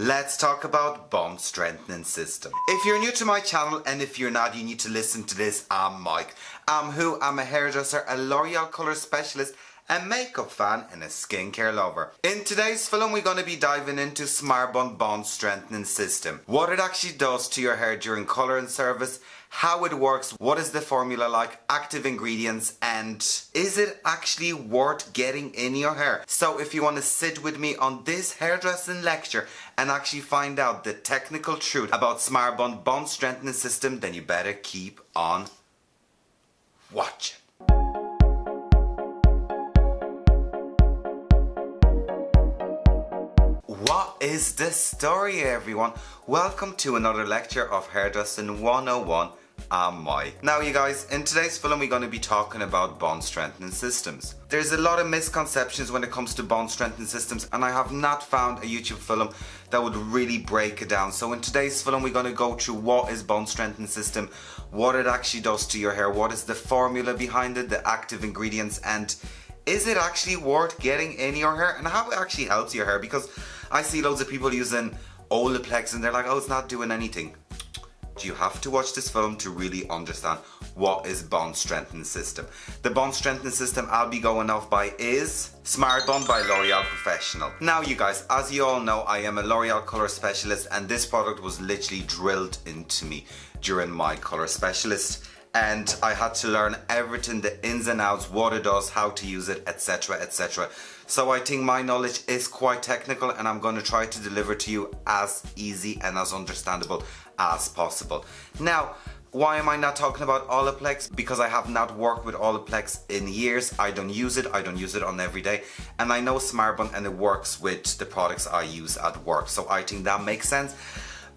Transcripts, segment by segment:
Let's talk about bond strengthening system. If you're new to my channel, and if you're not, you need to listen to this. I'm Mike. I'm a hairdresser, a L'Oreal colour specialist, a makeup fan and a skincare lover. In today's film we're going to be diving into Smartbond bond strengthening system. What it actually does to your hair during colour and service, how it works, what is the formula like, active ingredients, and is it actually worth getting in your hair? So if you want to sit with me on this hairdressing lecture and actually find out the technical truth about Smartbond bond strengthening system, then you better keep on watching. What is the story, everyone? Welcome to another lecture of Hairdressing 101. I'm Mike. Now you guys, in today's film we're going to be talking about bond strengthening systems. There's a lot of misconceptions when it comes to bond strengthening systems, and I have not found a YouTube film that would really break it down. So in today's film we're going to go through what is bond strengthening system, what it actually does to your hair, what is the formula behind it, the active ingredients, and is it actually worth getting in your hair, and how it actually helps your hair, because I see loads of people using Olaplex and they're like, oh, it's not doing anything. You have to watch this film to really understand what is bond strengthening system. The bond strengthening system I'll be going off by is Smartbond by L'Oreal Professional. Now you guys, as you all know, I am a L'Oreal colour specialist, and this product was literally drilled into me during my colour specialist, and I had to learn everything, the ins and outs, what it does, how to use it, etc, etc. So I think my knowledge is quite technical, and I'm going to try to deliver to you as easy and as understandable as possible. Now, why am I not talking about Olaplex? Because I have not worked with Olaplex in years. I don't use it on every day, and I know Smartbond and it works with the products I use at work, so I think that makes sense.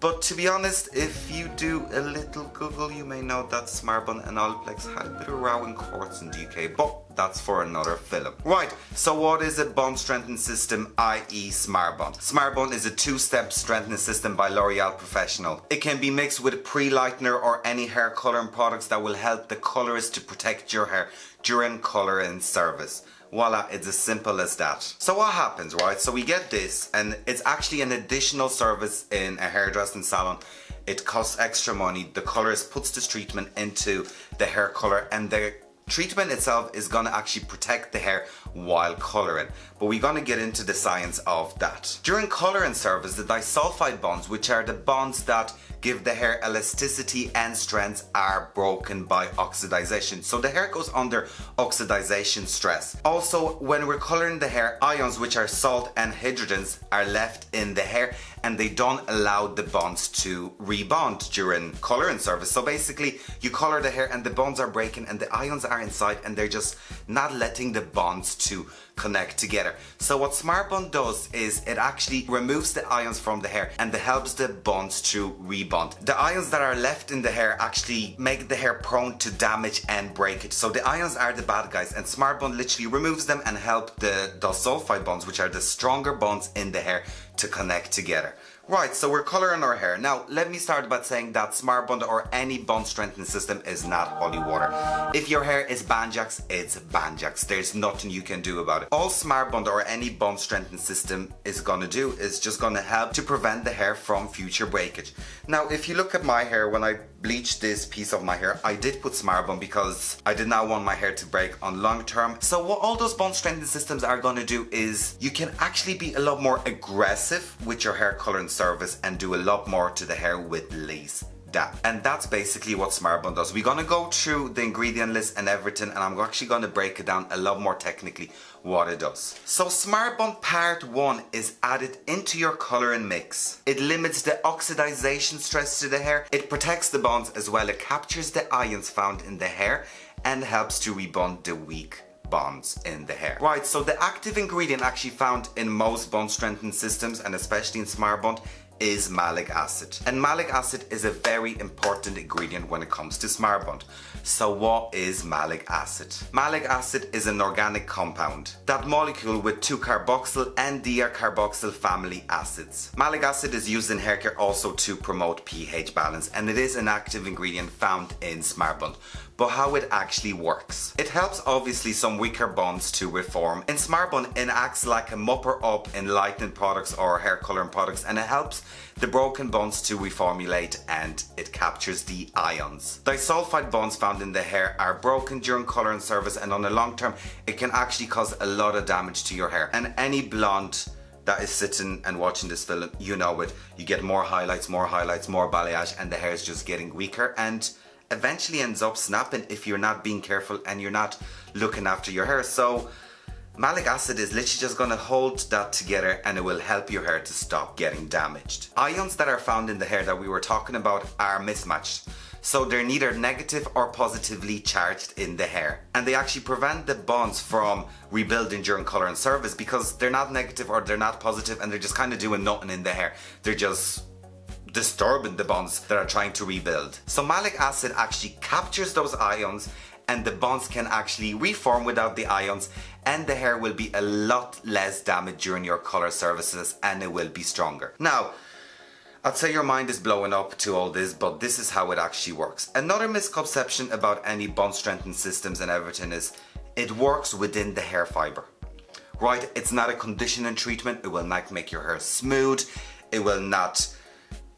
But to be honest, if you do a little Google, you may know that Smartbond and Olaplex had a bit of row in courts in the UK, but that's for another film. Right, so what is a bond strengthening system, i.e. Smartbond? Smartbond is a two-step strengthening system by L'Oreal Professional. It can be mixed with pre-lightener or any hair colouring products that will help the colourist to protect your hair during colouring service. Voila, it's as simple as that. So what happens, right? So we get this, and it's actually an additional service in a hairdressing salon. It costs extra money. The colorist puts this treatment into the hair color, and the treatment itself is gonna actually protect the hair while coloring. But we're gonna get into the science of that. During coloring service, the disulfide bonds, which are the bonds that give the hair elasticity and strength, are broken by oxidization. So the hair goes under oxidization stress. Also, when we're coloring the hair, ions, which are salt and hydrogens, are left in the hair, and they don't allow the bonds to rebond during coloring service. So basically, you color the hair and the bonds are breaking and the ions are inside, and they're just not letting the bonds to connect together. So what Smartbond does is it actually removes the ions from the hair, and it helps the bonds to rebond. The ions that are left in the hair actually make the hair prone to damage and breakage. So the ions are the bad guys, and Smartbond literally removes them and help the disulfide bonds, which are the stronger bonds in the hair, to connect together. Right, so we're coloring our hair. Now, let me start by saying that Smartbond or any bond strengthening system is not holy water. If your hair is banjax, it's banjax. There's nothing you can do about it. All Smartbond or any bond strengthening system is gonna do is just gonna help to prevent the hair from future breakage. Now, if you look at my hair, when I bleached this piece of my hair, I did put Smartbond because I did not want my hair to break on long term. So what all those bond strengthening systems are gonna do is you can actually be a lot more aggressive with your hair coloring service and do a lot more to the hair with less depth. And that's basically what Smartbond does. We're gonna go through the ingredient list and everything, and I'm actually gonna break it down a lot more technically what it does. So Smartbond Part 1 is added into your coloring mix. It limits the oxidization stress to the hair, it protects the bonds as well, it captures the ions found in the hair, and helps to rebond the weak bonds in the hair. Right, so the active ingredient actually found in most bond strengthening systems, and especially in Smartbond, is malic acid. And malic acid is a very important ingredient when it comes to Smartbond. So what is malic acid? Malic acid is an organic compound, that molecule with 2-carboxyl and dicarboxyl family acids. Malic acid is used in hair care also to promote pH balance, and it is an active ingredient found in Smartbond. But how it actually works. It helps obviously some weaker bonds to reform. In Smartbond, it acts like a mupper up in lightening products or hair coloring products, and it helps the broken bonds to reformulate, and it captures the ions. Disulfide bonds found in the hair are broken during coloring service, and on the long term it can actually cause a lot of damage to your hair. And any blonde that is sitting and watching this film, you know it. You get more highlights, more balayage, and the hair is just getting weaker and eventually ends up snapping if you're not being careful and you're not looking after your hair. So malic acid is literally just going to hold that together, and it will help your hair to stop getting damaged. Ions that are found in the hair that we were talking about are mismatched. So they're neither negative or positively charged in the hair. And they actually prevent the bonds from rebuilding during color and service, because they're not negative or they're not positive, and they're just kind of doing nothing in the hair. They're just disturbing the bonds that are trying to rebuild. So malic acid actually captures those ions, and the bonds can actually reform without the ions, and the hair will be a lot less damaged during your color services, and it will be stronger. Now, I'd say your mind is blowing up to all this, but this is how it actually works. Another misconception about any bond strengthening systems and everything is it works within the hair fiber. Right? It's not a conditioning treatment. It will not make your hair smooth. It will not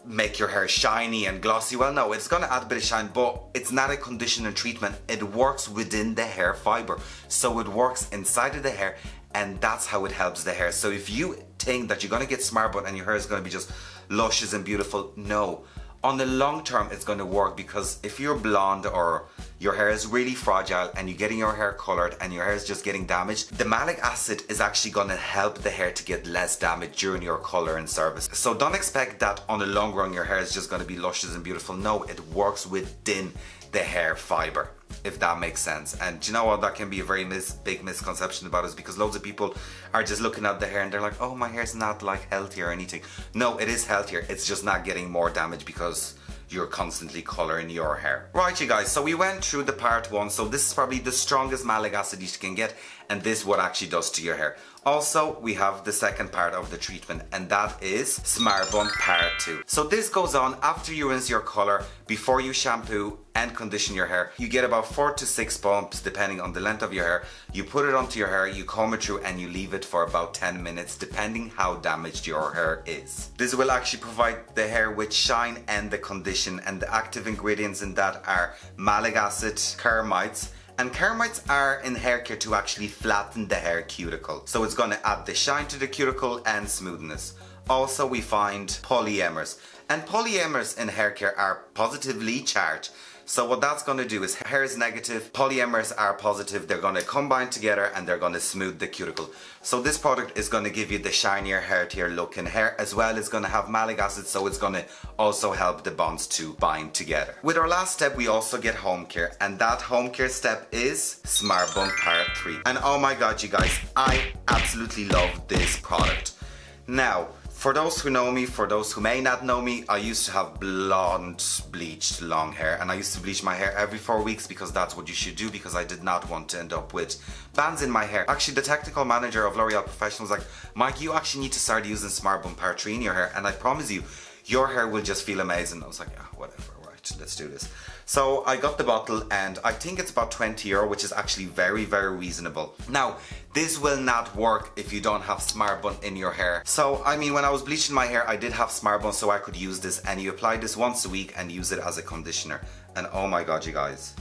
make your hair shiny and glossy. Well, no, it's gonna add a bit of shine, but it's not a conditioning treatment. It works within the hair fiber. So it works inside of the hair, and that's how it helps the hair. So if you think that you're gonna get Smartbond and your hair is gonna be just luscious and beautiful, no. On the long term, it's gonna work, because if you're blonde or your hair is really fragile and you're getting your hair colored and your hair is just getting damaged, the malic acid is actually gonna help the hair to get less damage during your color and service. So don't expect that on the long run your hair is just gonna be luscious and beautiful. No, it works within the hair fiber, if that makes sense. And do you know what, that can be a very big misconception about us, because loads of people are just looking at the hair and they're like, oh, my hair's not like healthy or anything. No, it is healthier. It's just not getting more damage because you're constantly coloring your hair. Right, you guys, so we went through the part 1. So this is probably the strongest malic acid you can get, and this is what actually does to your hair. Also, we have the second part of the treatment, and that is Smartbond part 2. So this goes on after you rinse your color, before you shampoo and condition your hair. You get about 4 to 6 bumps depending on the length of your hair. You put it onto your hair, you comb it through, and you leave it for about 10 minutes depending how damaged your hair is. This will actually provide the hair with shine and the condition, and the active ingredients in that are malic acid, carmides, and carmides are in hair care to actually flatten the hair cuticle. So it's going to add the shine to the cuticle and smoothness. Also, we find polyamers. And polyamers in hair care are positively charged. So what that's going to do is, hair is negative, polyamers are positive, they're going to combine together and they're going to smooth the cuticle. So this product is going to give you the shinier, healthier looking hair, as well as going to have malic acid, so it's going to also help the bonds to bind together. With our last step, we also get home care, and that home care step is Smartbond part 3. And oh my god, you guys, I absolutely love this product. Now, for those who know me, for those who may not know me, I used to have blonde, bleached, long hair, and I used to bleach my hair every 4 weeks, because that's what you should do, because I did not want to end up with bands in my hair. Actually, the technical manager of L'Oreal Professional was like, Mike, you actually need to start using Smartbond part 3 in your hair, and I promise you, your hair will just feel amazing. I was like, yeah, whatever, right, let's do this. So I got the bottle, and I think it's about €20, which is actually very, very reasonable. Now, this will not work if you don't have Smartbond in your hair. So, I mean, when I was bleaching my hair, I did have Smartbond, so I could use this, and you apply this once a week and use it as a conditioner. And oh my god, you guys,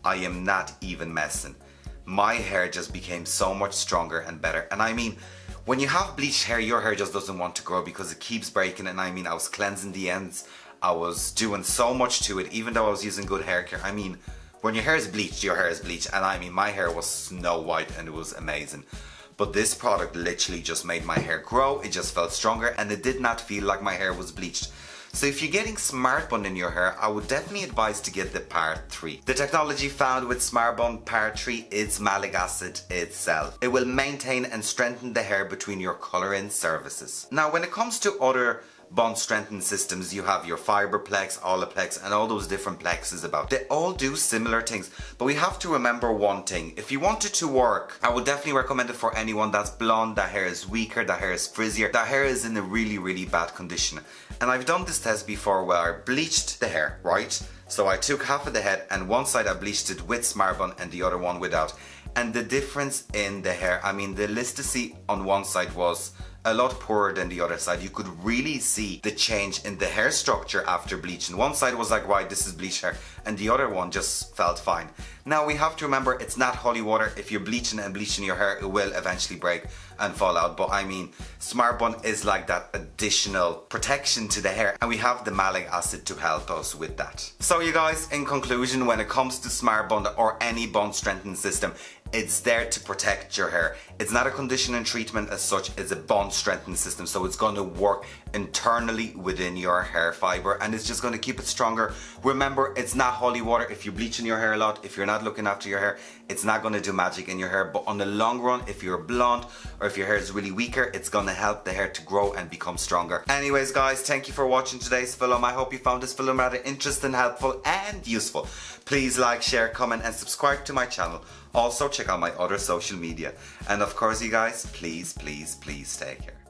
I am not even messing. My hair just became so much stronger and better. And I mean, when you have bleached hair, your hair just doesn't want to grow because it keeps breaking. And I mean, I was cleansing the ends. I was doing so much to it, even though I was using good hair care. I mean, when your hair is bleached, your hair is bleached. And I mean, my hair was snow white and it was amazing. But this product literally just made my hair grow. It just felt stronger and it did not feel like my hair was bleached. So if you're getting Smartbond in your hair, I would definitely advise to get the part 3. The technology found with Smartbond part 3 is malic acid itself. It will maintain and strengthen the hair between your color-in surfaces. Now when it comes to other bond strengthening systems, you have your Fiberplex, Olaplex, and all those different plexes about. They all do similar things, but we have to remember one thing. If you want it to work, I would definitely recommend it for anyone that's blonde, that hair is weaker, that hair is frizzier, that hair is in a really, really bad condition. And I've done this test before where I bleached the hair, right? So I took half of the head and one side I bleached it with Smartbond and the other one without. And the difference in the hair, I mean, the elasticity on one side was a lot poorer than the other side. You could really see the change in the hair structure after bleaching. One side was like, right, this is bleached hair, and the other one just felt fine. Now we have to remember, it's not holy water. If you're bleaching and bleaching your hair, it will eventually break and fall out. But I mean, Smartbond is like that additional protection to the hair, and we have the malic acid to help us with that. So you guys, in conclusion, when it comes to Smartbond or any bond strengthening system, it's there to protect your hair. It's not a conditioning treatment as such, it's a bond strengthening system. So it's going to work internally within your hair fiber and it's just going to keep it stronger. Remember, it's not holy water. If you're bleaching your hair a lot, if you're not looking after your hair, it's not going to do magic in your hair. But on the long run, if you're blonde or if your hair is really weaker, it's going to help the hair to grow and become stronger. Anyways guys, thank you for watching today's film. I hope you found this film rather interesting, helpful and useful. Please like, share, comment and subscribe to my channel. Also check out my other social media. And of course you guys, please take care.